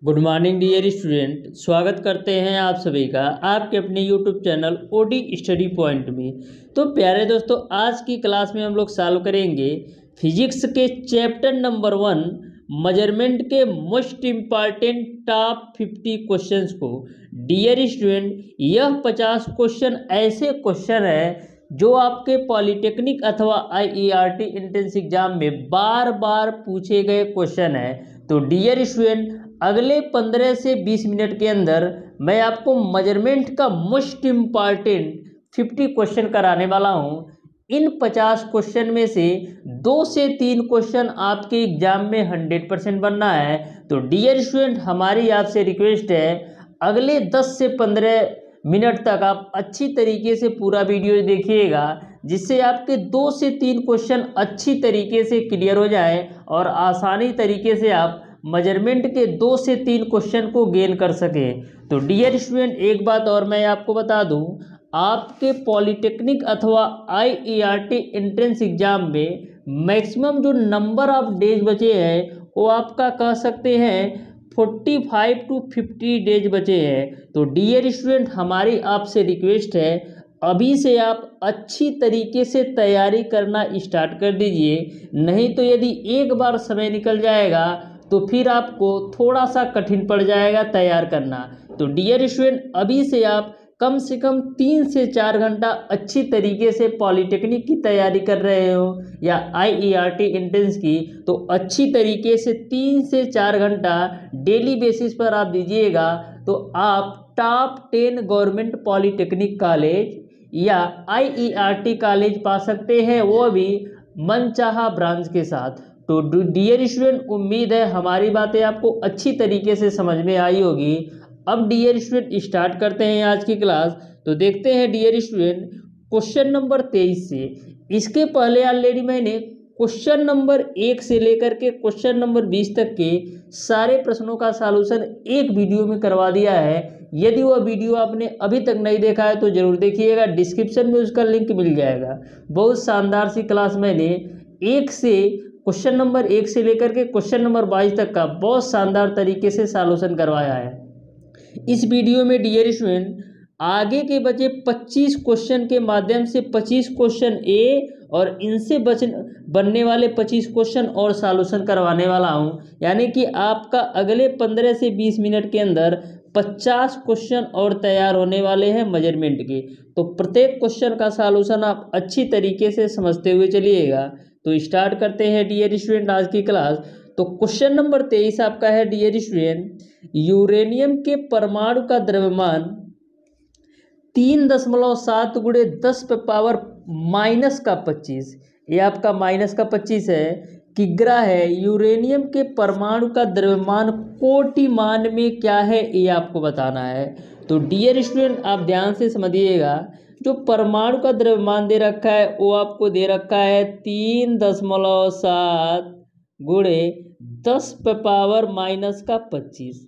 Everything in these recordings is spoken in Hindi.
Good morning dear student. स्वागत करते हैं आप सभी का आपके अपने YouTube channel OD study point में। तो प्यारे दोस्तों, आज की क्लास में हम लोग सॉल्व करेंगे फिजिक्स के चैप्टर नंबर 1 मेजरमेंट के मोस्ट इम्पॉर्टेंट टॉप 50 क्वेश्चंस को। डियर स्टूडेंट, यह 50 क्वेश्चन ऐसे क्वेश्चन है जो आपके पॉलिटेक्निक अथवा आईईआरटी एंट्रेंस एग्जाम में बार बार पूछे गए क्वेश्चन है। तो डियर स्टूडेंट, अगले 15 से 20 मिनट के अंदर मैं आपको मेजरमेंट का मोस्ट इम्पॉर्टेंट 50 क्वेश्चन कराने वाला हूं। इन 50 क्वेश्चन में से 2 से 3 क्वेश्चन आपके एग्जाम में 100% बनना है। तो डियर स्टूडेंट, हमारी आपसे रिक्वेस्ट है, अगले 10 से 15 मिनट तक आप अच्छी तरीके से पूरा वीडियो देखिएगा, जिससे आपके 2 से 3 क्वेश्चन अच्छी तरीके से क्लियर हो जाए और आसानी तरीके से आप मेजरमेंट के 2 से 3 क्वेश्चन को गेन कर सके। तो डियर स्टूडेंट, एक बात और मैं आपको बता दूं, आपके पॉलिटेक्निक अथवा आईईआरटी एंट्रेंस एग्जाम में मैक्सिमम जो नंबर ऑफ डेज बचे हैं वो आपका कह सकते हैं 45 to 50 डेज बचे हैं। तो डियर स्टूडेंट, हमारी आपसे रिक्वेस्ट है, अभी से आप अच्छी तरीके से तैयारी करना स्टार्ट कर दीजिए। नहीं तो यदि एक बार समय निकल जाएगा तो फिर आपको थोड़ा सा कठिन पड़ जाएगा तैयार करना। तो डियर स्टूडेंट, अभी से आप कम से कम 3 से 4 घंटा अच्छी तरीके से पॉलिटेक्निक की तैयारी कर रहे हो या आईईआरटी एंट्रेंस की, तो अच्छी तरीके से 3 से 4 घंटा डेली बेसिस पर आप दीजिएगा तो आप टॉप 10 गवर्नमेंट पॉलिटेक्निक कॉलेज या आईईआरटी कॉलेज पा सकते हैं, वो भी मनचाहा ब्रांच के साथ। तो डियर स्टूडेंट, उम्मीद है हमारी बातें आपको अच्छी तरीके से समझ में आई होगी। अब डियर स्टूडेंट, स्टार्ट करते हैं आज की क्लास। तो देखते हैं डियर स्टूडेंट क्वेश्चन नंबर 23 से। इसके पहले ऑलरेडी मैंने क्वेश्चन नंबर 1 से लेकर के क्वेश्चन नंबर 20 तक के सारे प्रश्नों का सॉल्यूशन एक वीडियो में करवा दिया है। यदि वह वीडियो आपने अभी तक नहीं देखा है तो जरूर देखिएगा, डिस्क्रिप्शन में उसका लिंक मिल जाएगा। बहुत शानदार सी क्लास मैंने क्वेश्चन नंबर 1 से लेकर के क्वेश्चन नंबर 22 तक का बहुत शानदार तरीके से सॉल्यूशन करवाया है। इस वीडियो में डियर स्टूडेंट आगे के बचे 25 क्वेश्चन के माध्यम से 25 क्वेश्चन ए और इनसे बनने वाले 25 क्वेश्चन और सॉल्यूशन करवाने वाला हूं। यानी कि आपका अगले 15 से 20 मिनट के अंदर 50 क्वेश्चन और तैयार होने वाले हैं मेजरमेंट के। तो प्रत्येक क्वेश्चन का सॉल्यूशन आप अच्छी तरीके से समझते हुए चलिएगा। तो स्टार्ट करते हैं डियर स्टूडेंट आज की क्लास। तो क्वेश्चन नंबर 23 आपका है डियर स्टूडेंट, यूरेनियम के परमाणु का द्रव्यमान 3.7 गुणे 10 पे पावर -25, ये आपका -25 है, किग्रा है। यूरेनियम के परमाणु का द्रव्यमान कोटि मान में क्या है, ये आपको बताना है। तो डियर स्टूडेंट, आप ध्यान से समझिएगा, जो परमाणु का द्रव्यमान दे रखा है वो आपको दे रखा है 3.7 गुणे 10 पे पावर -25।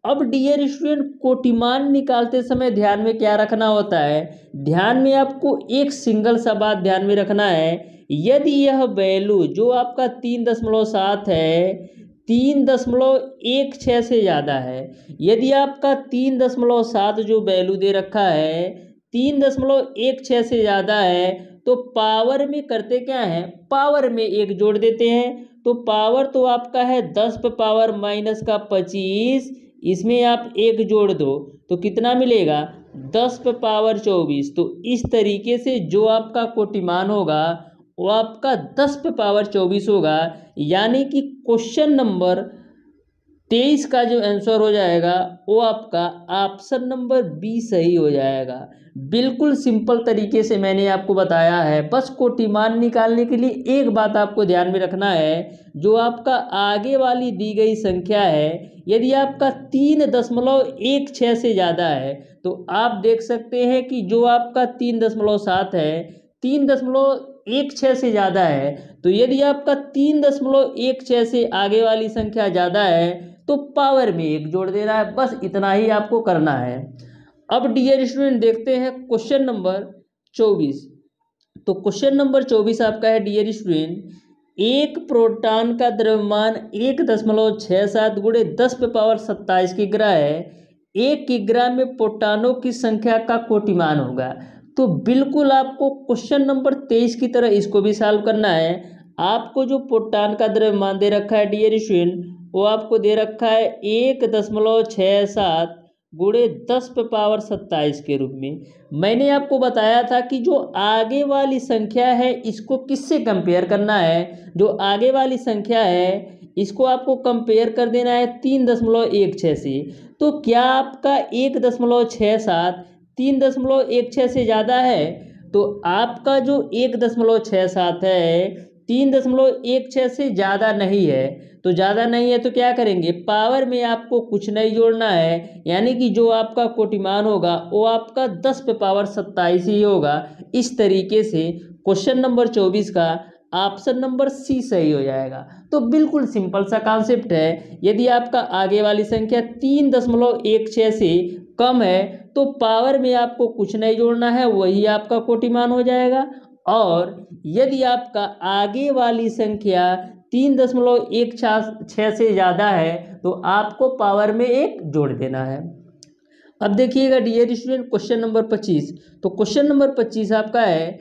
अब डियर स्टूडेंट, कोटिमान निकालते समय ध्यान में क्या रखना होता है, ध्यान में आपको एक सिंगल सा बात ध्यान में रखना है। यदि यह वैल्यू जो आपका 3.7 है 3.16 से ज़्यादा है, यदि आपका 3.7 जो वैल्यू दे रखा है 3.16 से ज़्यादा है, तो पावर में करते क्या है, पावर में 1 जोड़ देते हैं। तो पावर तो आपका है 10 पे पावर -25, इसमें आप 1 जोड़ दो तो कितना मिलेगा, 10 पे पावर 24। तो इस तरीके से जो आपका कोटिमान होगा वो आपका 10 पे पावर 24 होगा। यानी कि क्वेश्चन नंबर 23 का जो आंसर हो जाएगा वो आपका ऑप्शन नंबर बी सही हो जाएगा। बिल्कुल सिंपल तरीके से मैंने आपको बताया है। बस कोटिमान निकालने के लिए एक बात आपको ध्यान में रखना है, जो आपका आगे वाली दी गई संख्या है, यदि आपका 3.16 से ज़्यादा है तो आप देख सकते हैं कि जो आपका 3.7 है 3.16 से ज़्यादा है, तो यदि आपका 3.16 से आगे वाली संख्या ज़्यादा है तो पावर में 1 जोड़ देना है। बस इतना ही आपको करना है। अब डियर स्टूडेंट देखते हैं क्वेश्चन नंबर 24। तो क्वेश्चन नंबर 24 आपका है डियर स्टूडेंट, एक प्रोटॉन का द्रव्यमान 1.67 गुणे 10⁻27 किग्रा है। 1 किग्रा में प्रोटॉनों की संख्या का कोटिमान होगा। तो बिल्कुल आपको क्वेश्चन नंबर 23 की तरह इसको भी सॉल्व करना है। आपको जो प्रोटॉन का द्रव्यमान दे रखा है डियर स्टूडेंट, वो आपको दे रखा है 1.67 गुणे 10⁻27 के रूप में। मैंने आपको बताया था कि जो आगे वाली संख्या है इसको किससे कंपेयर करना है। जो आगे वाली संख्या है इसको आपको कंपेयर कर देना है 3.16 से। तो क्या आपका 1.67 3.16 से ज़्यादा है? तो आपका जो 1.67 है 3.16 से ज़्यादा नहीं है। तो ज़्यादा नहीं है तो क्या करेंगे, पावर में आपको कुछ नहीं जोड़ना है, यानी कि जो आपका कोटिमान होगा वो आपका 10⁻27 ही होगा। इस तरीके से क्वेश्चन नंबर 24 का ऑप्शन नंबर सी सही हो जाएगा। तो बिल्कुल सिंपल सा कॉन्सेप्ट है। यदि आपका आगे वाली संख्या 3.16 से कम है तो पावर में आपको कुछ नहीं जोड़ना है, वही आपका कोटिमान हो जाएगा। और यदि आपका आगे वाली संख्या 3.16 से ज़्यादा है तो आपको पावर में एक जोड़ देना है। अब देखिएगा डियर स्टूडेंट क्वेश्चन नंबर 25। तो क्वेश्चन नंबर 25 आपका है,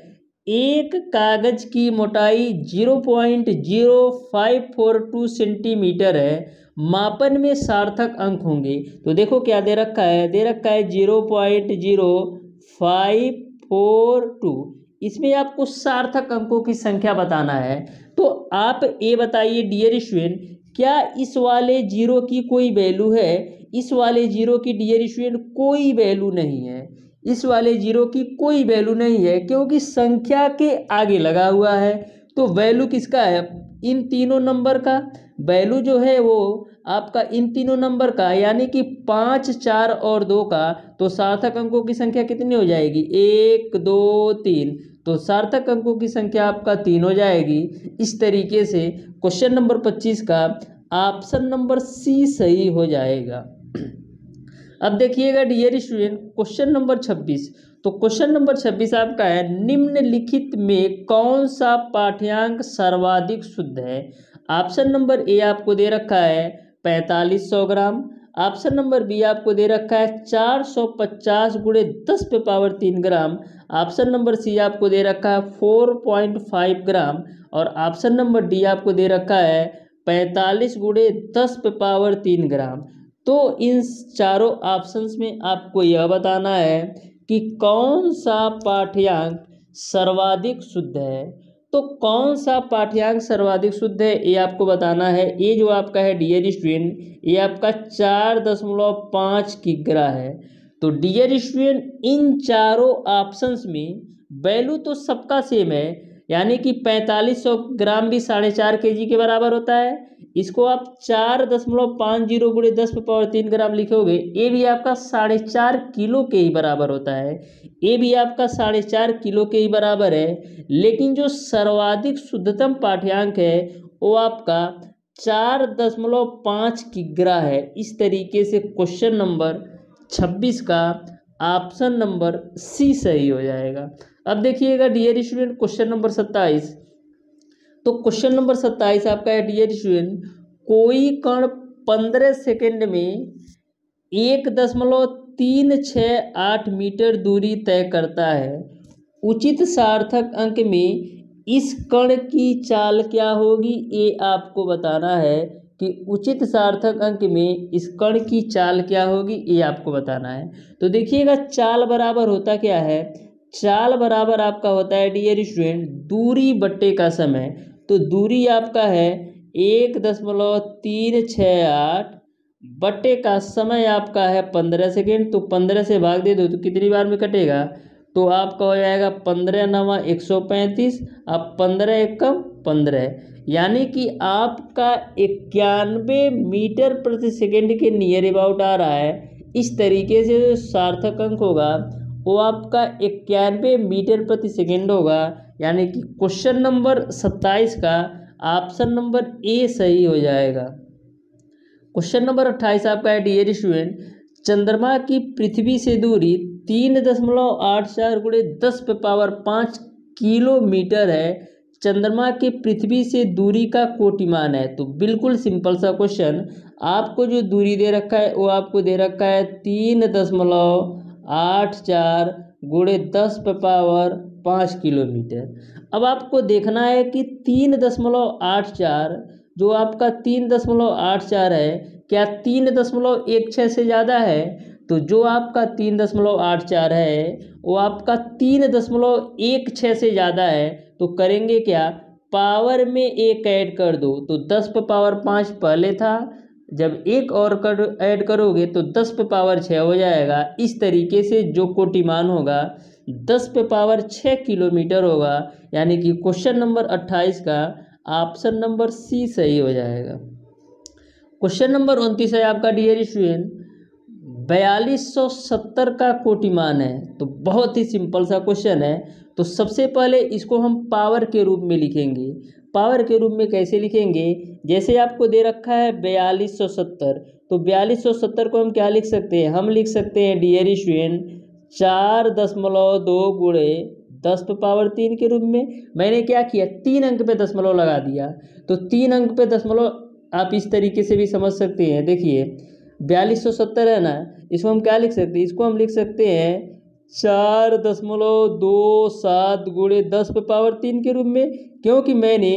एक कागज की मोटाई 0.0542 सेंटीमीटर है, मापन में सार्थक अंक होंगे। तो देखो क्या दे रखा है, दे रखा है 0.0542। इसमें आपको सार्थक अंकों की संख्या बताना है। तो आप ये बताइए डियर स्टूडेंट, क्या इस वाले जीरो की कोई वैल्यू है? इस वाले जीरो की डियर स्टूडेंट कोई वैल्यू नहीं है। इस वाले जीरो की कोई वैल्यू नहीं है क्योंकि संख्या के आगे लगा हुआ है। तो वैल्यू किसका है? इन तीनों नंबर का वैल्यू जो है वो आपका इन तीनों नंबर का, यानी कि 5, 4 और 2 का। तो सार्थक अंकों की संख्या कितनी हो जाएगी? 1, 2, 3। तो सार्थक अंकों की संख्या आपका 3 हो जाएगी। इस तरीके से क्वेश्चन नंबर 25 का ऑप्शन नंबर सी सही हो जाएगा। अब देखिएगा डियर स्टूडेंट क्वेश्चन नंबर 26। तो क्वेश्चन नंबर 26 आपका है, निम्नलिखित में कौन सा पाठ्यांक सर्वाधिक शुद्ध है? ऑप्शन नंबर ए आपको दे रखा है 4500 ग्राम। ऑप्शन नंबर बी आपको दे रखा है 450 गुणे 10⁻³ ग्राम। ऑप्शन नंबर सी आपको दे रखा है 4.5 ग्राम। और ऑप्शन नंबर डी आपको दे रखा है 45 गुणे 10⁻³ ग्राम। तो इन चारों ऑप्शंस में आपको यह बताना है कि कौन सा पाठ्यांक सर्वाधिक शुद्ध है। तो कौन सा पाठ्यांक सर्वाधिक शुद्ध है ये आपको बताना है। ये जो आपका है डियर स्टूडेंट, ये आपका 4.5 किग्रा है। तो डियर स्टूडेंट इन चारों ऑप्शंस में वैल्यू तो सबका सेम है, यानी कि 4500 ग्राम भी 4.5 kg के बराबर होता है। इसको आप 4.50 गुणे 10⁻³ ग्राम लिखोगे, ये भी आपका 4.5 किलो के ही बराबर होता है। ये भी आपका 4.5 किलो के ही बराबर है। लेकिन जो सर्वाधिक शुद्धतम पाठ्यांक है वो आपका 4.5 किग्रा है। इस तरीके से क्वेश्चन नंबर 26 का ऑप्शन नंबर सी सही हो जाएगा। अब देखिएगा डियर स्टूडेंट क्वेश्चन नंबर 27। तो क्वेश्चन नंबर 27 आपका है डियर स्टूडेंट, कोई कण 15 सेकेंड में 1.368 मीटर दूरी तय करता है। उचित सार्थक अंक में इस कण की चाल क्या होगी, ये आपको बताना है कि उचित सार्थक अंक में इस कण की चाल क्या होगी, ये आपको बताना है। तो देखिएगा चाल बराबर होता क्या है, चाल बराबर आपका होता है डियर स्टूडेंट दूरी बट्टे का समय। तो दूरी आपका है 1.368 बट्टे का समय आपका है 15 सेकेंड। तो 15 से भाग दे दो तो कितनी बार में कटेगा, तो आपका हो जाएगा 15 9 135। अब 15 एकम 15, यानी कि आपका 91 मीटर प्रति सेकेंड के नियर अबाउट आ रहा है। इस तरीके से जो सार्थक अंक होगा वो आपका 91 मीटर प्रति सेकेंड होगा, यानी कि क्वेश्चन नंबर 27 का ऑप्शन नंबर ए सही हो जाएगा। क्वेश्चन नंबर 28 आपका है डियर स्टूडेंट, चंद्रमा की पृथ्वी से दूरी 3.84 गुणे 10⁻5 किलोमीटर है। चंद्रमा के पृथ्वी से दूरी का कोटिमान है। तो बिल्कुल सिंपल सा क्वेश्चन, आपको जो दूरी दे रखा है वो आपको दे रखा है 3.84 गुणे 10⁻5 किलोमीटर। अब आपको देखना है कि 3.84 जो आपका 3.84 है क्या 3.16 से ज़्यादा है। तो जो आपका 3.84 है वो आपका 3.16 से ज़्यादा है। तो करेंगे क्या, पावर में एक ऐड कर दो। तो 10⁻5 पहले था, जब एक और ऐड करोगे तो 10⁻6 हो जाएगा। इस तरीके से जो कोटिमान होगा 10⁻6 किलोमीटर होगा। यानी कि क्वेश्चन नंबर 28 का ऑप्शन नंबर सी सही हो जाएगा। क्वेश्चन नंबर 29 है आपका डियर स्टूडेंट, 4270 का कोटिमान है। तो बहुत ही सिंपल सा क्वेश्चन है। तो सबसे पहले इसको हम पावर के रूप में लिखेंगे। पावर के रूप में कैसे लिखेंगे, जैसे आपको दे रखा है 4270, तो 4270 को हम क्या लिख सकते हैं, हम लिख सकते हैं डियर स्टूडेंट 4.2 गुणे 10⁻3 के रूप में। मैंने क्या किया, 3 अंक पे दशमलव लगा दिया। तो 3 अंक पे दशमलव आप इस तरीके से भी समझ सकते हैं। देखिए 4270 है ना, इसको हम क्या लिख सकते हैं, इसको हम लिख सकते हैं 4.27 गुणे 10⁻3 के रूप में। क्योंकि मैंने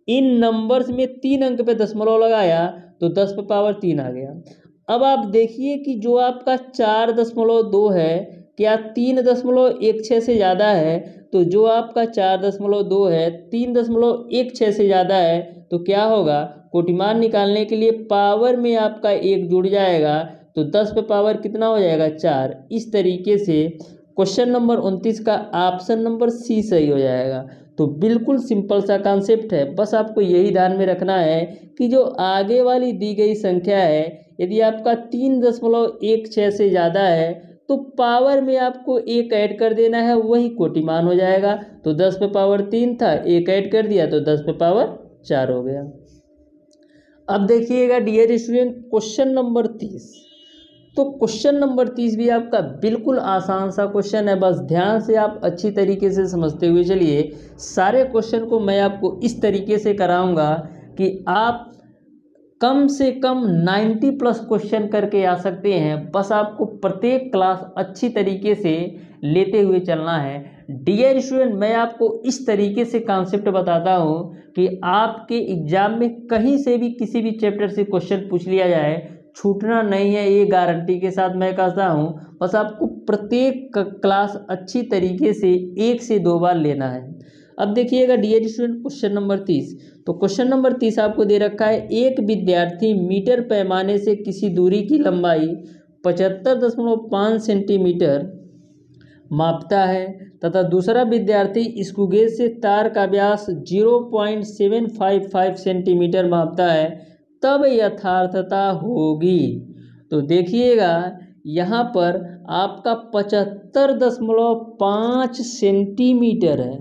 इन नंबर्स में 3 अंक पे दशमलव लगाया तो 10⁻3 आ गया। अब आप देखिए कि जो आपका 4.2 है क्या 3.16 से ज़्यादा है। तो जो आपका 4.2 है 3.16 से ज़्यादा है तो क्या होगा, कोटिमान निकालने के लिए पावर में आपका एक जुड़ जाएगा। तो 10 पे पावर कितना हो जाएगा, 4। इस तरीके से क्वेश्चन नंबर 29 का ऑप्शन नंबर सी सही हो जाएगा। तो बिल्कुल सिंपल सा कॉन्सेप्ट है, बस आपको यही ध्यान में रखना है कि जो आगे वाली दी गई संख्या है यदि आपका 3.16 से ज़्यादा है तो पावर में आपको एक ऐड कर देना है, वही कोटिमान हो जाएगा। तो 10 पे पावर 3 था, एक ऐड कर दिया तो 10 पे पावर 4 हो गया। अब देखिएगा डियर स्टूडेंट क्वेश्चन नंबर 30। तो क्वेश्चन नंबर 30 भी आपका बिल्कुल आसान सा क्वेश्चन है, बस ध्यान से आप अच्छी तरीके से समझते हुए चलिए। सारे क्वेश्चन को मैं आपको इस तरीके से कराऊंगा कि आप कम से कम 90+ क्वेश्चन करके आ सकते हैं। बस आपको प्रत्येक क्लास अच्छी तरीके से लेते हुए चलना है। डियर स्टूडेंट, मैं आपको इस तरीके से कॉन्सेप्ट बताता हूँ कि आपके एग्जाम में कहीं से भी किसी भी चैप्टर से क्वेश्चन पूछ लिया जाए, छूटना नहीं है, ये गारंटी के साथ मैं कहता हूँ। बस आपको प्रत्येक क्लास अच्छी तरीके से 1 से 2 बार लेना है। अब देखिएगा डियर स्टूडेंट क्वेश्चन नंबर 30। तो क्वेश्चन नंबर 30 आपको दे रखा है, एक विद्यार्थी मीटर पैमाने से किसी दूरी की लंबाई 75.5 सेंटीमीटर मापता है तथा दूसरा विद्यार्थी स्क्रूगेज से तार का व्यास 0.755 सेंटीमीटर मापता है, तब यथार्थता होगी। तो देखिएगा यहाँ पर आपका 75.5 सेंटीमीटर है,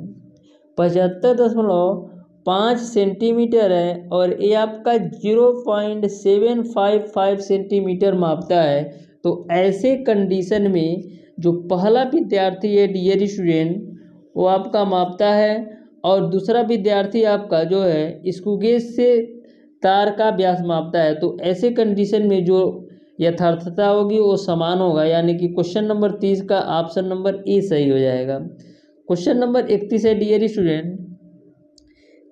75.5 सेंटीमीटर है और ये आपका 0.755 सेंटीमीटर मापता है। तो ऐसे कंडीशन में जो पहला विद्यार्थी है डियर स्टूडेंट वो आपका मापता है और दूसरा विद्यार्थी आपका जो है स्क्रूगेज से तार का व्यास मापता है। तो ऐसे कंडीशन में जो यथार्थता होगी वो समान होगा, यानी कि क्वेश्चन नंबर 30 का ऑप्शन नंबर ए सही हो जाएगा। क्वेश्चन नंबर 31 है डियर स्टूडेंट,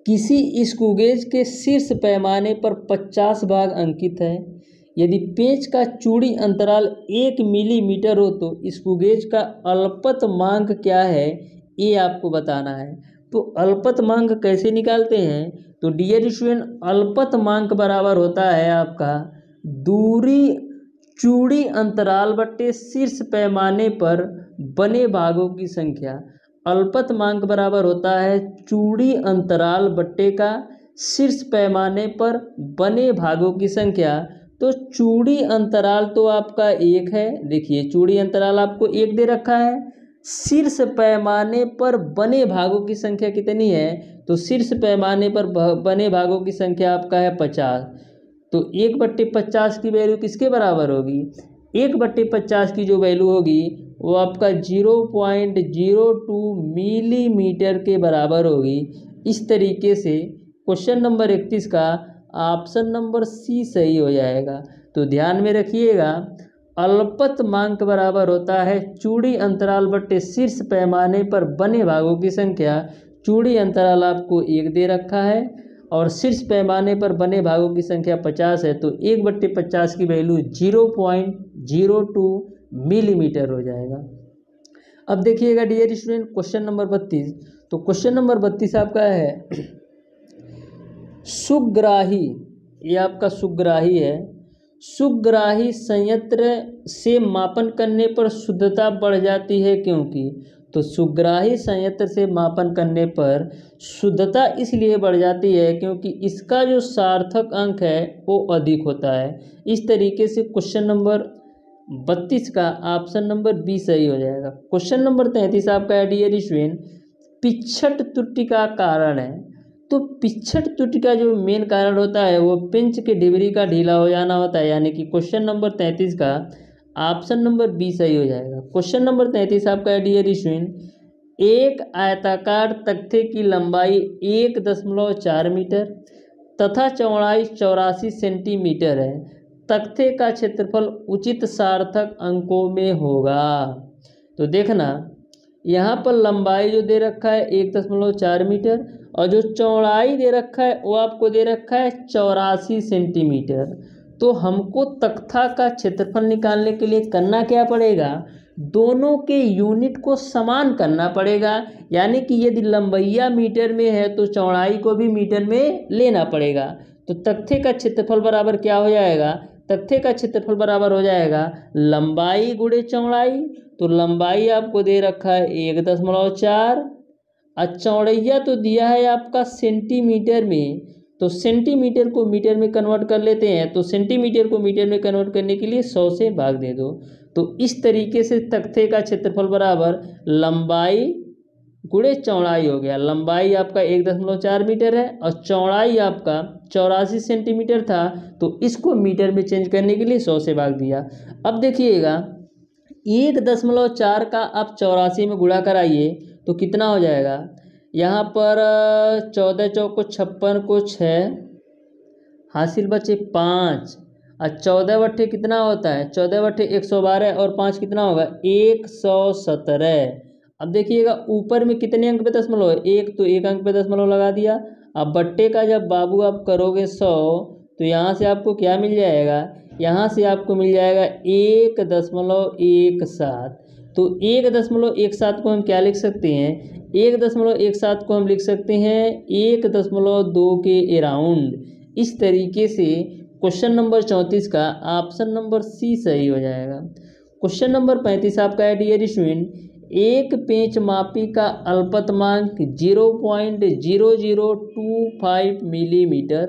किसी स्क्रूगेज के शीर्ष पैमाने पर 50 भाग अंकित है। यदि पेंच का चूड़ी अंतराल 1 मिलीमीटर हो तो स्क्रूगेज का अल्पतमांक क्या है, ये आपको बताना है। तो अल्पतमांक कैसे निकालते हैं, तो डियर स्टूडेंट अल्पतमांक बराबर होता है आपका दूरी चूड़ी अंतराल बट्टे शीर्ष पैमाने पर बने भागों की संख्या। अल्पतमांक बराबर होता है चूड़ी अंतराल बट्टे का शीर्ष पैमाने पर बने भागों की संख्या। तो चूड़ी अंतराल तो आपका 1 है, देखिए चूड़ी अंतराल आपको 1 दे रखा है। शीर्ष पैमाने पर बने भागों की संख्या कितनी है, तो शीर्ष पैमाने पर बने भागों की संख्या आपका है 50। तो 1/50 की वैल्यू किसके बराबर होगी, 1/50 की जो वैल्यू होगी वो आपका 0.02 मिलीमीटर के बराबर होगी। इस तरीके से क्वेश्चन नंबर 31 का ऑप्शन नंबर सी सही हो जाएगा। तो ध्यान में रखिएगा, अल्पतमांक बराबर होता है चूड़ी अंतराल बट्टे शीर्ष पैमाने पर बने भागों की संख्या। चूड़ी अंतराल आपको 1 दे रखा है और शीर्ष पैमाने पर बने भागों की संख्या 50 है, तो 1/50 की वैल्यू 0.02 मिलीमीटर हो जाएगा। अब देखिएगा डियर स्टूडेंट क्वेश्चन नंबर 32। तो क्वेश्चन नंबर 32 आपका है सुग्राही, ये आपका सुग्राही है। सुग्राही संयंत्र से मापन करने पर शुद्धता बढ़ जाती है क्योंकि। तो सुग्राही संयंत्र से मापन करने पर शुद्धता इसलिए बढ़ जाती है क्योंकि इसका जो सार्थक अंक है वो अधिक होता है। इस तरीके से क्वेश्चन नंबर 32 का ऑप्शन नंबर बी सही हो जाएगा। क्वेश्चन नंबर 33 आपका है डियर स्टूडेंट, पिछट त्रुटि का कारण है। तो पिछट त्रुटि का जो मेन कारण होता है वो पिंच के डिबरी का ढीला हो जाना होता है, यानी कि क्वेश्चन नंबर 33 का ऑप्शन नंबर बी सही हो जाएगा। क्वेश्चन नंबर 33 आपका है डियर स्टूडेंट, एक आयताकार तख्ते की लंबाई 1.4 मीटर तथा चौड़ाई 84 सेंटीमीटर है। तख्ते का क्षेत्रफल उचित सार्थक अंकों में होगा। तो देखना यहाँ पर लंबाई जो दे रखा है 1.4 मीटर और जो चौड़ाई दे रखा है वो आपको दे रखा है 84 सेंटीमीटर। तो हमको तख्ता का क्षेत्रफल निकालने के लिए करना क्या पड़ेगा, दोनों के यूनिट को समान करना पड़ेगा। यानी कि यदि लंबाइया मीटर में है तो चौड़ाई को भी मीटर में लेना पड़ेगा। तो तख्ते का क्षेत्रफल बराबर क्या हो जाएगा, तख्ते का क्षेत्रफल बराबर हो जाएगा लंबाई गुणे चौड़ाई। तो लंबाई आपको दे रखा है 1.4 और चौड़ैया तो दिया है आपका सेंटीमीटर में, तो सेंटीमीटर को मीटर में कन्वर्ट कर लेते हैं। तो सेंटीमीटर को मीटर में कन्वर्ट करने के लिए 100 से भाग दे दो। तो इस तरीके से तख्ते का क्षेत्रफल बराबर लंबाई गुणे चौड़ाई हो गया। लंबाई आपका 1.4 मीटर है और चौड़ाई आपका 84 सेंटीमीटर था, तो इसको मीटर में चेंज करने के लिए 100 से भाग दिया। अब देखिएगा 1.4 का आप 84 में गुणा कराइए तो कितना हो जाएगा, यहाँ पर 14 चौको 56 को 6 हासिल बचे 5 और 14 बट्टे कितना होता है, 14 बट्टे 112 और 5 कितना होगा 117। अब देखिएगा ऊपर में कितने अंक पे दशमलव है, एक, तो एक अंक पे दशमलव लगा दिया। अब बट्टे का जब बाबू आप करोगे 100 तो यहाँ से आपको क्या मिल जाएगा, यहाँ से आपको मिल जाएगा 1.17। तो 1.17 को हम क्या लिख सकते हैं, 1.17 को हम लिख सकते हैं 1.2 के अराउंड। इस तरीके से क्वेश्चन नंबर 34 का ऑप्शन नंबर सी सही हो जाएगा। क्वेश्चन नंबर 35 आपका है डियर स्टूडेंट, एक पेंच मापी का अल्पतमांक 0.0025 मिलीमीटर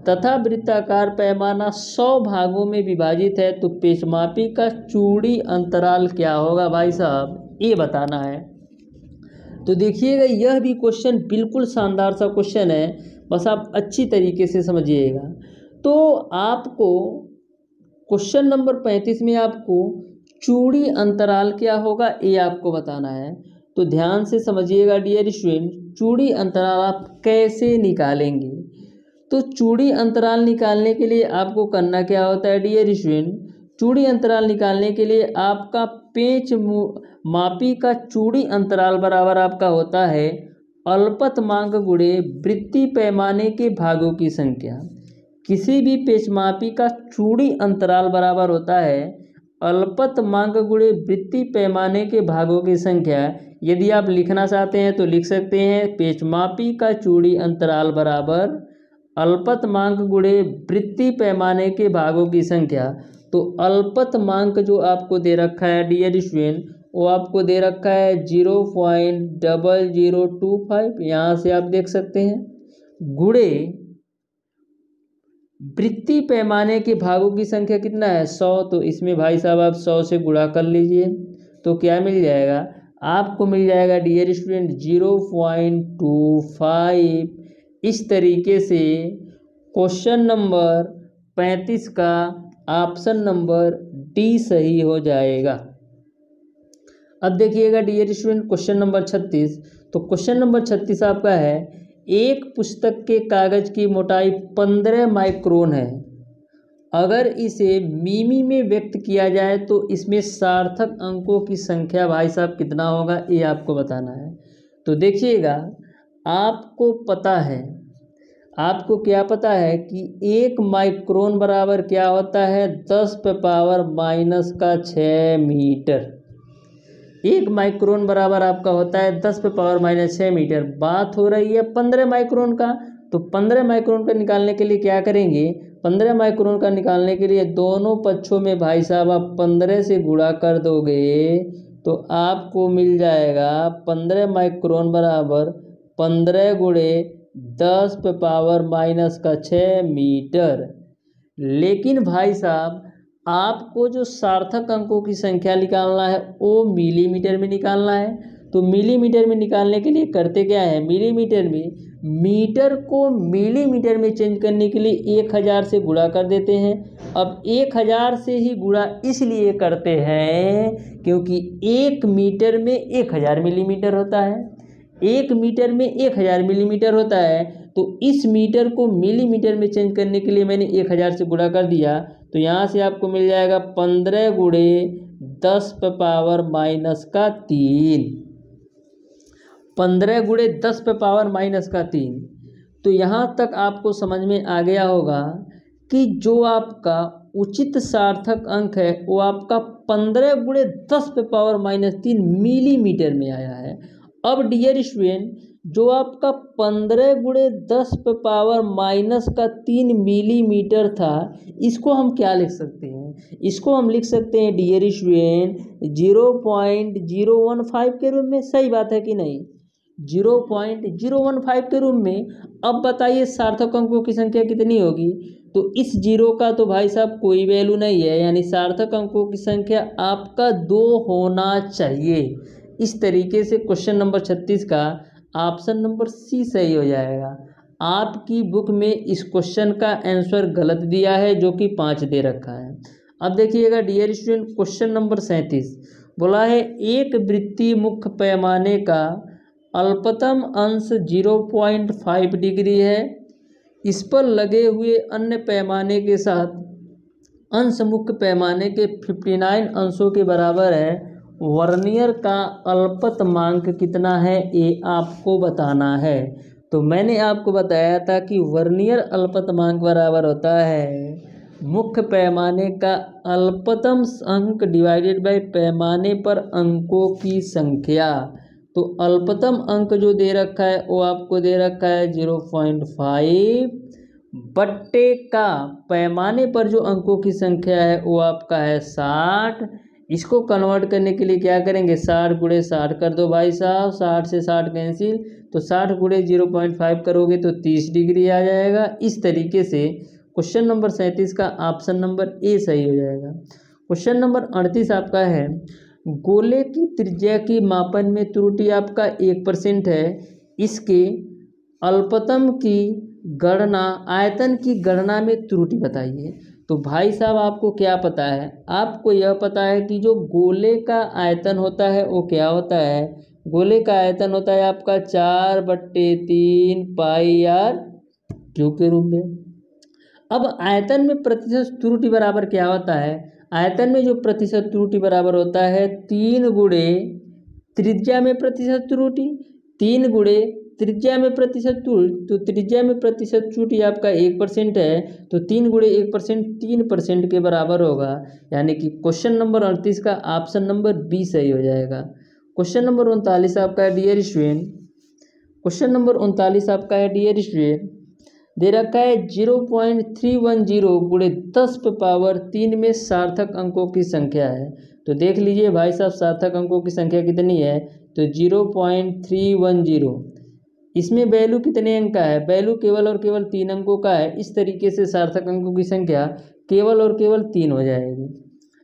तथा वृत्ताकार पैमाना 100 भागों में विभाजित है, तो पेचमापी का चूड़ी अंतराल क्या होगा भाई साहब, ये बताना है। तो देखिएगा यह भी क्वेश्चन बिल्कुल शानदार सा क्वेश्चन है, बस आप अच्छी तरीके से समझिएगा। तो आपको क्वेश्चन नंबर 35 में आपको चूड़ी अंतराल क्या होगा ये आपको बताना है। तो ध्यान से समझिएगा डियर स्टूडेंट, चूड़ी अंतराल आप कैसे निकालेंगे। तो चूड़ी अंतराल निकालने के लिए आपको करना क्या होता है डियर स्टूडेंट, चूड़ी अंतराल निकालने के लिए आपका पेंच मापी का चूड़ी अंतराल बराबर आपका होता है अल्पतमांक गुणे वृत्तीय पैमाने के भागों की संख्या। किसी भी पेचमापी का चूड़ी अंतराल बराबर होता है अल्पतमांक गुणे वृत्तीय पैमाने के भागों की संख्या। यदि आप लिखना चाहते हैं तो लिख सकते हैं पेचमापी का चूड़ी अंतराल बराबर अल्पतमांक गुणे वृत्तीय पैमाने के भागों की संख्या। तो अल्पतमांक जो आपको दे रखा है डियर स्टूडेंट, वो आपको दे रखा है 0.0025, यहाँ से आप देख सकते हैं, गुणे वृत्तीय पैमाने के भागों की संख्या कितना है 100। तो इसमें भाई साहब आप 100 से गुणा कर लीजिए तो क्या मिल जाएगा, आपको मिल जाएगा डियर स्टूडेंट 0.25। इस तरीके से क्वेश्चन नंबर 35 का ऑप्शन नंबर डी सही हो जाएगा। अब देखिएगा डियर स्टूडेंट क्वेश्चन नंबर 36। तो क्वेश्चन नंबर 36 आपका है एक पुस्तक के कागज की मोटाई 15 माइक्रोन है। अगर इसे मिमी में व्यक्त किया जाए तो इसमें सार्थक अंकों की संख्या भाई साहब कितना होगा, ये आपको बताना है। तो देखिएगा, आपको पता है, आपको क्या पता है कि 1 माइक्रोन बराबर क्या होता है, 10⁻⁻6 मीटर। 1 माइक्रोन बराबर आपका होता है 10⁻⁻6 मीटर। बात हो रही है 15 माइक्रोन का, तो 15 माइक्रोन का निकालने के लिए क्या करेंगे, 15 माइक्रोन का निकालने के लिए दोनों पक्षों में भाई साहब आप 15 से गुणा कर दोगे तो आपको मिल जाएगा 15 माइक्रोन बराबर 15 गुणे 10⁻⁻6 मीटर। लेकिन भाई साहब आपको जो सार्थक अंकों की संख्या निकालना है वो मिलीमीटर में निकालना है। तो मिलीमीटर में निकालने के लिए करते क्या है, मिलीमीटर में मीटर को मिलीमीटर में चेंज करने के लिए 1000 से गुणा कर देते हैं। अब 1000 से ही गुणा इसलिए करते हैं क्योंकि 1 मीटर में 1000 मिलीमीटर होता है। 1 मीटर में 1000 मिलीमीटर होता है, तो इस मीटर को मिलीमीटर में चेंज करने के लिए मैंने 1000 से गुणा कर दिया। तो यहाँ से आपको मिल जाएगा 15 गुणे 10⁻⁻3, 15 गुणे 10⁻⁻3। तो यहाँ तक आपको समझ में आ गया होगा कि जो आपका उचित सार्थक अंक है वो आपका 15 गुणे 10⁻⁻3 मिलीमीटर में आया है। अब डियर स्टूडेंट, जो आपका 15 गुणे 10⁻⁻3 मिलीमीटर था, इसको हम क्या लिख सकते हैं, इसको हम लिख सकते हैं डियर स्टूडेंट 0.015 के रूप में। सही बात है कि नहीं, 0.015 के रूप में। अब बताइए सार्थक अंकों की संख्या कितनी होगी, तो इस जीरो का तो भाई साहब कोई वैल्यू नहीं है, यानी सार्थक अंकों की संख्या आपका 2 होना चाहिए। इस तरीके से क्वेश्चन नंबर 36 का ऑप्शन नंबर सी सही हो जाएगा। आपकी बुक में इस क्वेश्चन का आंसर गलत दिया है जो कि 5 दे रखा है। अब देखिएगा डियर स्टूडेंट, क्वेश्चन नंबर 37 बोला है एक वृत्तीय मुख्य पैमाने का अल्पतम अंश 0.5 डिग्री है। इस पर लगे हुए अन्य पैमाने के साथ अंश मुख्य पैमाने के 59 अंशों के बराबर है। वर्नियर का अल्पतमांक कितना है, ये आपको बताना है। तो मैंने आपको बताया था कि वर्नियर अल्पतमांक बराबर होता है मुख्य पैमाने का अल्पतम अंक डिवाइडेड बाय पैमाने पर अंकों की संख्या। तो अल्पतम अंक जो दे रखा है वो आपको दे रखा है 0.5 बट्टे का पैमाने पर जो अंकों की संख्या है वो आपका है 60। इसको कन्वर्ट करने के लिए क्या करेंगे, 60 गुणे 60 कर दो भाई साहब, 60 से 60 कैंसिल, तो 60 गुणे 0.5 करोगे तो 30 डिग्री आ जाएगा। इस तरीके से क्वेश्चन नंबर 37 का ऑप्शन नंबर ए सही हो जाएगा। क्वेश्चन नंबर 38 आपका है गोले की त्रिज्या की मापन में त्रुटि आपका 1% है। इसके अल्पतम की गणना आयतन की गणना में त्रुटि बताइए। तो भाई साहब आपको क्या पता है, आपको यह पता है कि जो गोले का आयतन होता है वो क्या होता है, गोले का आयतन होता है आपका 4/3 पाई आर क्यू के रूप में। अब आयतन में प्रतिशत त्रुटि बराबर क्या होता है, आयतन में जो प्रतिशत त्रुटि बराबर होता है 3 गुणे त्रिज्या में प्रतिशत त्रुटि, 3 गुणे त्रिज्या में प्रतिशत त्रुटि। तो त्रिज्या में प्रतिशत त्रुटि आपका 1% है, तो 3 गुणे 1% 3% के बराबर होगा। यानी कि क्वेश्चन नंबर 38 का ऑप्शन नंबर बी सही हो जाएगा। क्वेश्चन नंबर 39 आपका है डियर स्टूडेंट, क्वेश्चन नंबर 39 आपका है डियर स्टूडेंट, दे रखा है 0.310 गुणे 10⁻³ में सार्थक अंकों की संख्या है। तो देख लीजिए भाई साहब सार्थक अंकों की संख्या कितनी है, तो 0.310, इसमें वैल्यू कितने अंक का है, वैल्यू केवल और केवल 3 अंकों का है। इस तरीके से सार्थक अंकों की संख्या केवल और केवल 3 हो जाएगी।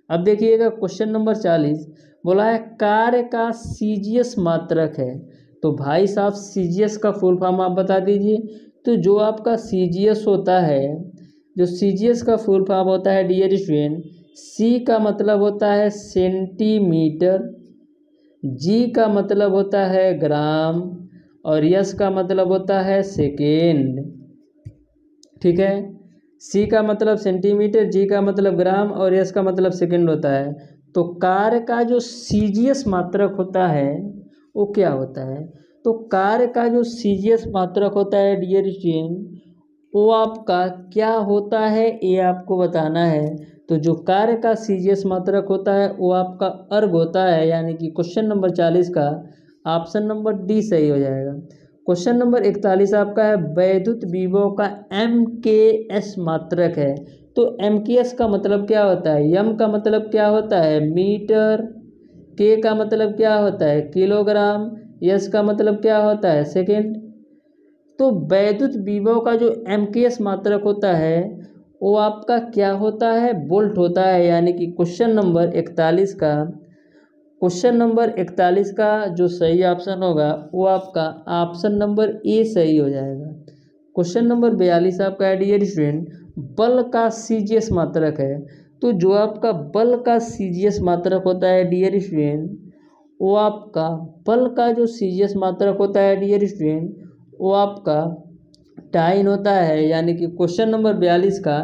अब देखिएगा क्वेश्चन नंबर 40 बोला है कार्य का सीजीएस मात्रक है। तो भाई साहब सीजीएस का फुल फॉर्म आप बता दीजिए। तो जो आपका सीजीएस होता है, जो सीजीएस का फुल फॉर्म होता है डियर स्टूडेंट, सी का मतलब होता है सेंटीमीटर, जी का मतलब होता है ग्राम, और यस का मतलब होता है सेकेंड, ठीक है। सी का मतलब सेंटीमीटर, जी का मतलब ग्राम और यस का मतलब सेकेंड होता है। तो कार्य का जो सीजीएस मात्रक होता है वो क्या होता है? तो कार्य का जो सीजीएस मात्रक होता है डियर स्टूडेंट, वो आपका क्या होता है ये आपको बताना है। तो जो कार्य का सीजीएस मात्रक होता है वो आपका अर्ग होता है, यानी कि क्वेश्चन नंबर 40 का ऑप्शन नंबर डी सही हो जाएगा। क्वेश्चन नंबर 41 आपका है वैद्युत विभव का एमकेएस मात्रक है। तो एमकेएस का मतलब क्या होता है? एम का मतलब क्या होता है? मीटर। के का मतलब क्या होता है? किलोग्राम। एस का मतलब क्या होता है? सेकेंड। तो वैद्युत विभव का जो एमकेएस मात्रक होता है वो आपका क्या होता है? वोल्ट होता है। यानी कि क्वेश्चन नंबर 41 का जो सही ऑप्शन होगा वो आपका ऑप्शन नंबर ए सही हो जाएगा। क्वेश्चन नंबर 42 आपका है डियर स्टूडेंट बल का सीजीएस मात्रक है। तो जो आपका बल का सीजीएस मात्रक होता है डियर स्टूडेंट, वो आपका बल का जो सीजीएस मात्रक होता है डियर स्टूडेंट वो आपका टाइन होता है। यानी कि क्वेश्चन नंबर 42 का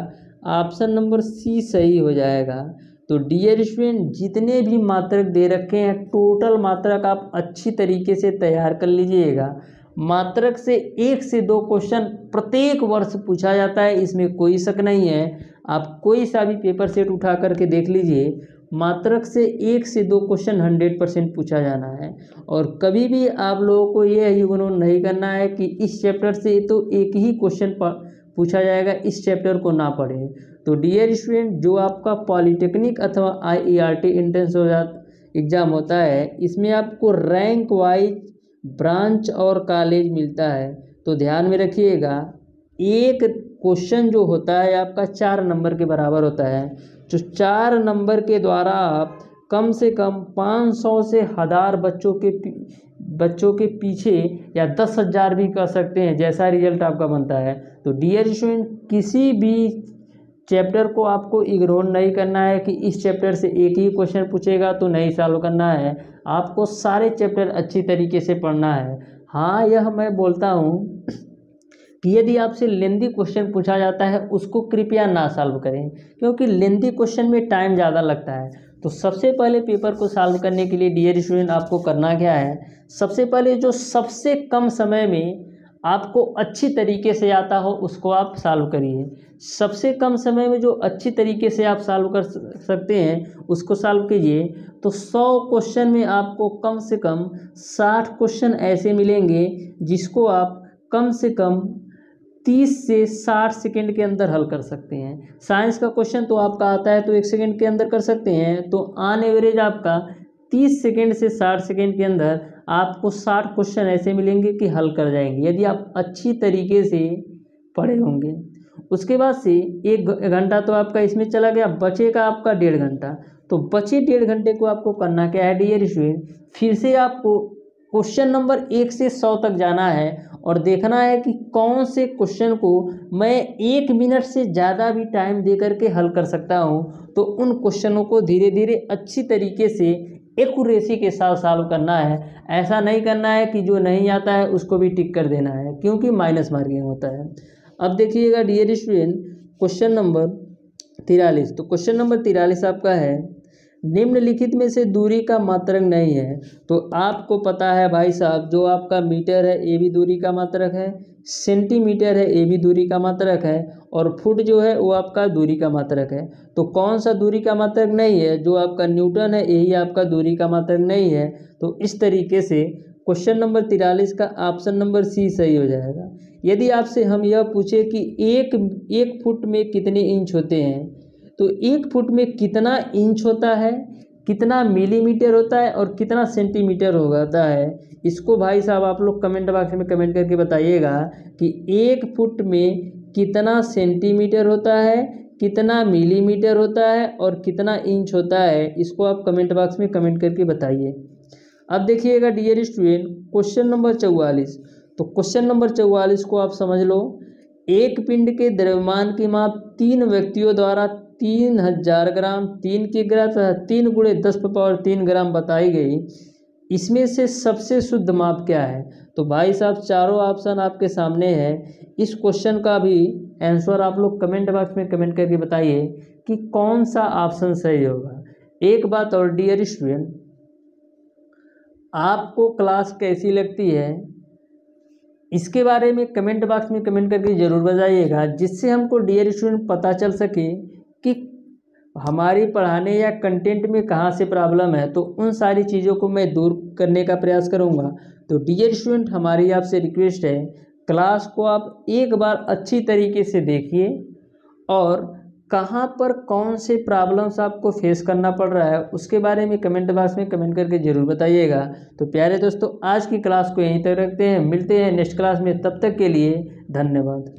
ऑप्शन नंबर सी सही हो जाएगा। तो डियर स्टूडेंट जितने भी मात्रक दे रखे हैं टोटल मात्रक आप अच्छी तरीके से तैयार कर लीजिएगा। मात्रक से 1 से 2 क्वेश्चन प्रत्येक वर्ष पूछा जाता है, इसमें कोई शक नहीं है। आप कोई सा भी पेपर सेट उठा करके देख लीजिए, मात्रक से 1 से 2 क्वेश्चन 100% पूछा जाना है। और कभी भी आप लोगों को ये इग्नोर नहीं करना है कि इस चैप्टर से तो एक ही क्वेश्चन पूछा जाएगा, इस चैप्टर को ना पढ़ें। तो डियर स्टूडेंट जो आपका पॉलिटेक्निक अथवा आईईआरटी एंट्रेंस एग्ज़ाम होता है, इसमें आपको रैंक वाइज ब्रांच और कॉलेज मिलता है। तो ध्यान में रखिएगा, एक क्वेश्चन जो होता है आपका 4 नंबर के बराबर होता है। जो 4 नंबर के द्वारा आप कम से कम 500 से 1000 बच्चों के पीछे या 10,000 भी कर सकते हैं, जैसा रिजल्ट आपका बनता है। तो डियर स्टूडेंट किसी भी चैप्टर को आपको इग्नोर नहीं करना है कि इस चैप्टर से एक ही क्वेश्चन पूछेगा तो नहीं सॉल्व करना है। आपको सारे चैप्टर अच्छी तरीके से पढ़ना है। हाँ, यह मैं बोलता हूँ कि यदि आपसे लेंदी क्वेश्चन पूछा जाता है उसको कृपया ना सॉल्व करें, क्योंकि लेंदी क्वेश्चन में टाइम ज़्यादा लगता है। तो सबसे पहले पेपर को सॉल्व करने के लिए डियर स्टूडेंट आपको करना क्या है? सबसे पहले जो सबसे कम समय में आपको अच्छी तरीके से आता हो उसको आप सॉल्व करिए। सबसे कम समय में जो अच्छी तरीके से आप सॉल्व कर सकते हैं उसको सॉल्व कीजिए। तो 100 क्वेश्चन में आपको कम से कम 60 क्वेश्चन ऐसे मिलेंगे जिसको आप कम से कम 30 से 60 सेकंड के अंदर हल कर सकते हैं। साइंस का क्वेश्चन तो आपका आता है तो 1 सेकंड के अंदर कर सकते हैं। तो ऑन एवरेज आपका 30 सेकंड से 60 सेकंड के अंदर आपको 60 क्वेश्चन ऐसे मिलेंगे कि हल कर जाएंगे, यदि आप अच्छी तरीके से पढ़े होंगे। उसके बाद से 1 घंटा तो आपका इसमें चला गया, बचेगा आपका 1.5 घंटा। तो बचे 1.5 घंटे को आपको करना क्या है डियर स्टूडेंट? फिर से आपको क्वेश्चन नंबर 1 से 100 तक जाना है और देखना है कि कौन से क्वेश्चन को मैं 1 मिनट से ज़्यादा भी टाइम दे करके हल कर सकता हूं। तो उन क्वेश्चनों को धीरे धीरे अच्छी तरीके से एक्यूरेसी के साथ सॉल्व करना है। ऐसा नहीं करना है कि जो नहीं आता है उसको भी टिक कर देना है, क्योंकि माइनस मार्किंग होता है। अब देखिएगा डियर स्टूडेंट क्वेश्चन नंबर 43। तो क्वेश्चन नंबर 43 आपका है निम्नलिखित में से दूरी का मात्रक नहीं है। तो आपको पता है भाई साहब, जो आपका मीटर है ये भी दूरी का मात्रक है, सेंटीमीटर है ये भी दूरी का मात्रक है, और फुट जो है वो आपका दूरी का मात्रक है। तो कौन सा दूरी का मात्रक नहीं है? जो आपका न्यूटन है यही आपका दूरी का मात्रक नहीं है। तो इस तरीके से क्वेश्चन नंबर 43 का ऑप्शन नंबर सी सही हो जाएगा। यदि आपसे हम यह पूछे कि एक फुट में कितने इंच होते हैं, तो 1 फुट में कितना इंच होता है, कितना मिलीमीटर होता है और कितना सेंटीमीटर होता है, इसको भाई साहब आप लोग कमेंट बॉक्स में कमेंट करके बताइएगा कि 1 फुट में कितना सेंटीमीटर होता है, कितना मिलीमीटर होता है और कितना इंच होता है। इसको आप कमेंट बॉक्स में कमेंट करके बताइए। अब देखिएगा डियर स्टूडेंट क्वेश्चन नंबर 44। तो क्वेश्चन नंबर 44 को आप समझ लो। एक पिंड के द्रव्यमान की माप 3 व्यक्तियों द्वारा 3000 ग्राम 3 की ग्राम 3 × 10⁻³ ग्राम बताई गई। इसमें से सबसे शुद्ध माप क्या है? तो भाई साहब चारों ऑप्शन आपके सामने है। इस क्वेश्चन का भी आंसर आप लोग कमेंट बॉक्स में कमेंट करके बताइए कि कौन सा ऑप्शन सही होगा। एक बात और डियर स्टूडेंट, आपको क्लास कैसी लगती है इसके बारे में कमेंट बॉक्स में कमेंट करके ज़रूर बताइएगा, जिससे हमको डियर स्टूडेंट पता चल सके कि हमारी पढ़ाने या कंटेंट में कहाँ से प्रॉब्लम है, तो उन सारी चीज़ों को मैं दूर करने का प्रयास करूँगा। तो डियर स्टूडेंट, हमारी आपसे रिक्वेस्ट है, क्लास को आप एक बार अच्छी तरीके से देखिए और कहाँ पर कौन से प्रॉब्लम्स आपको फेस करना पड़ रहा है उसके बारे में कमेंट बॉक्स में कमेंट करके ज़रूर बताइएगा। तो प्यारे दोस्तों, आज की क्लास को यहीं तक रखते हैं, मिलते हैं नेक्स्ट क्लास में, तब तक के लिए धन्यवाद।